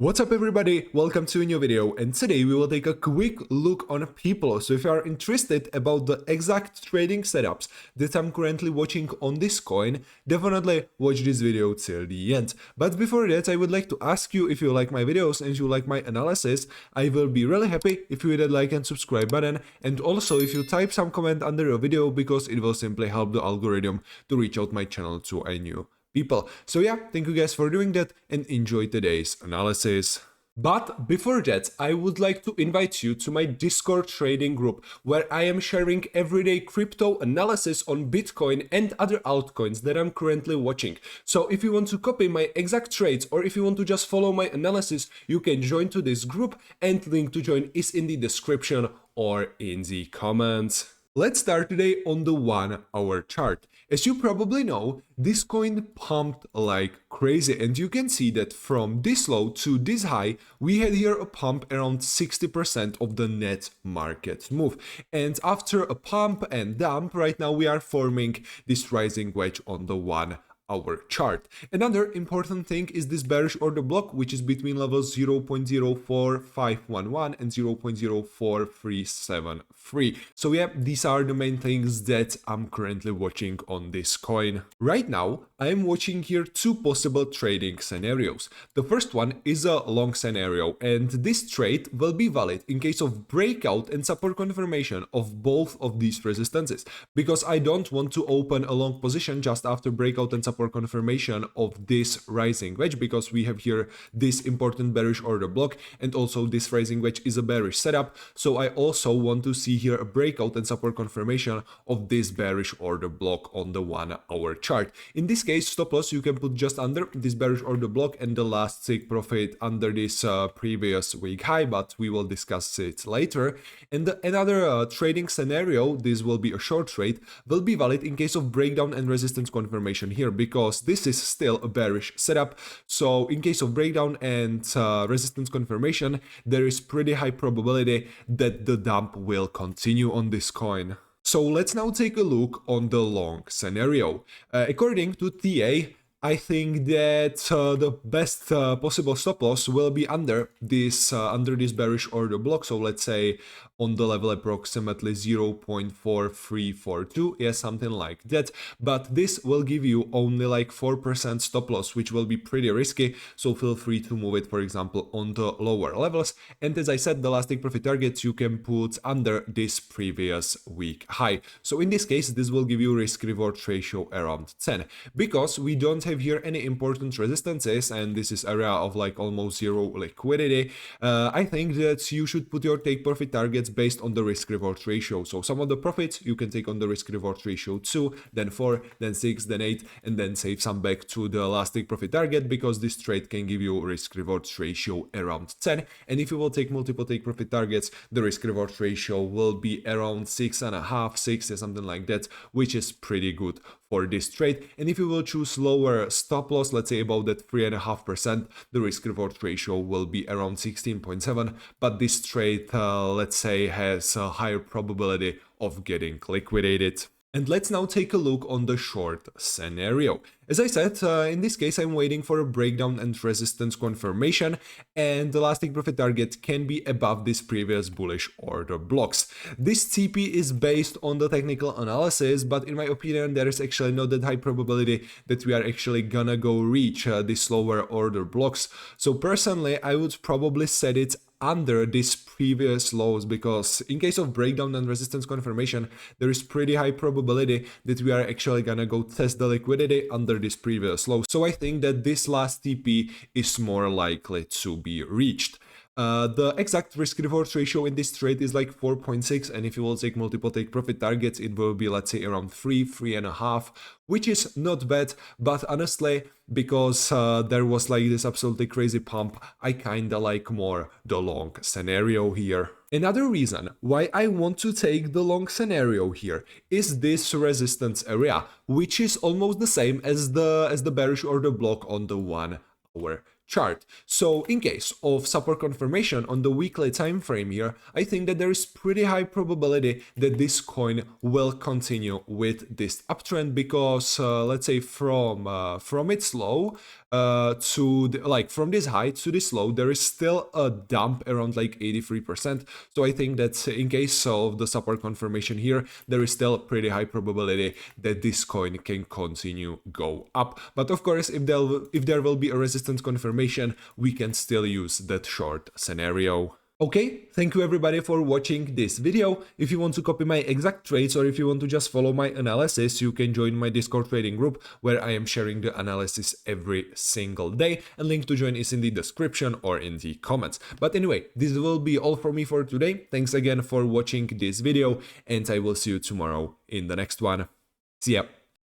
What's up everybody, welcome to a new video, and today we will take a quick look on people. So if you are interested about the exact trading setups that I'm currently watching on this coin, definitely watch this video till the end. But before that, I would like to ask you if you like my videos and you like my analysis. I will be really happy if you hit that like and subscribe button, and also if you type some comment under a video, because it will simply help the algorithm to reach out my channel to a new people. So yeah, thank you guys for doing that and enjoy today's analysis. But before that, I would like to invite you to my Discord trading group, where I am sharing everyday crypto analysis on Bitcoin and other altcoins that I'm currently watching. So if you want to copy my exact trades, or if you want to just follow my analysis, you can join to this group, and link to join is in the description or in the comments. Let's start today on the 1 hour chart. As you probably know, this coin pumped like crazy, and you can see that from this low to this high, we had here a pump around 60% of the net market move. And after a pump and dump, right now we are forming this rising wedge on the 1 hour chart. Another important thing is this bearish order block, which is between levels 0.04511 and 0.04373. So yeah, these are the main things that I'm currently watching on this coin. Right now, I am watching here two possible trading scenarios. The first one is a long scenario, and this trade will be valid in case of breakout and support confirmation of both of these resistances, because I don't want to open a long position just after breakout and support confirmation of this rising wedge, because we have here this important bearish order block, and also this rising wedge is a bearish setup. So I also want to see here a breakout and support confirmation of this bearish order block on the 1 hour chart. In this case, stop loss you can put just under this bearish order block, and the last take profit under this previous week high, but we will discuss it later. And another trading scenario, this will be a short trade, will be valid in case of breakdown and resistance confirmation here, because this is still a bearish setup. So in case of breakdown and resistance confirmation, there is pretty high probability that the dump will continue on this coin. So let's now take a look on the long scenario. According to TA, I think that the best possible stop loss will be under this bearish order block. So let's say on the level approximately 0.4342, yeah, something like that. But this will give you only like 4% stop loss, which will be pretty risky. So feel free to move it, for example, on the lower levels. And as I said, the last take profit targets you can put under this previous week high. So in this case, this will give you risk reward ratio around 10, because we don't have here any important resistances, and this is area of like almost zero liquidity. I think that you should put your take profit targets based on the risk reward ratio. So some of the profits you can take on the risk reward ratio 2, then 4, then 6, then 8, and then save some back to the last take profit target, because this trade can give you risk reward ratio around 10. And if you will take multiple take profit targets, the risk reward ratio will be around 6.5, 6 or something like that, which is pretty good for this trade. And if you will choose lower stop loss, let's say about that 3.5%, the risk reward ratio will be around 16.7, but this trade, let's say, has a higher probability of getting liquidated. And let's now take a look on the short scenario. As I said, in this case, I'm waiting for a breakdown and resistance confirmation, and the last take profit target can be above this previous bullish order blocks. This TP is based on the technical analysis, but in my opinion, there is actually not that high probability that we are actually gonna go reach these lower order blocks. So personally, I would probably set it under these previous lows, because in case of breakdown and resistance confirmation, there is pretty high probability that we are actually gonna go test the liquidity under this previous low. So I think that this last TP is more likely to be reached. The exact risk reward ratio in this trade is like 4.6, and if you will take multiple take profit targets, it will be, let's say, around 3.5, which is not bad. But honestly, because there was like this absolutely crazy pump, I kinda like more the long scenario here. Another reason why I want to take the long scenario here is this resistance area, which is almost the same as the bearish order block on the 1 hour chart. So in case of support confirmation on the weekly time frame here, I think that there is pretty high probability that this coin will continue with this uptrend, because let's say from its low from this high to this low, there is still a dump around like 83%. So I think that in case of the support confirmation here, there is still pretty high probability that this coin can continue go up. But of course, if there will be a resistance confirmation, we can still use that short scenario. Okay, thank you everybody for watching this video. If you want to copy my exact trades, or if you want to just follow my analysis, you can join my Discord trading group where I am sharing the analysis every single day, and link to join is in the description or in the comments. But anyway, this will be all for me for today. Thanks again for watching this video, and I will see you tomorrow in the next one. See ya!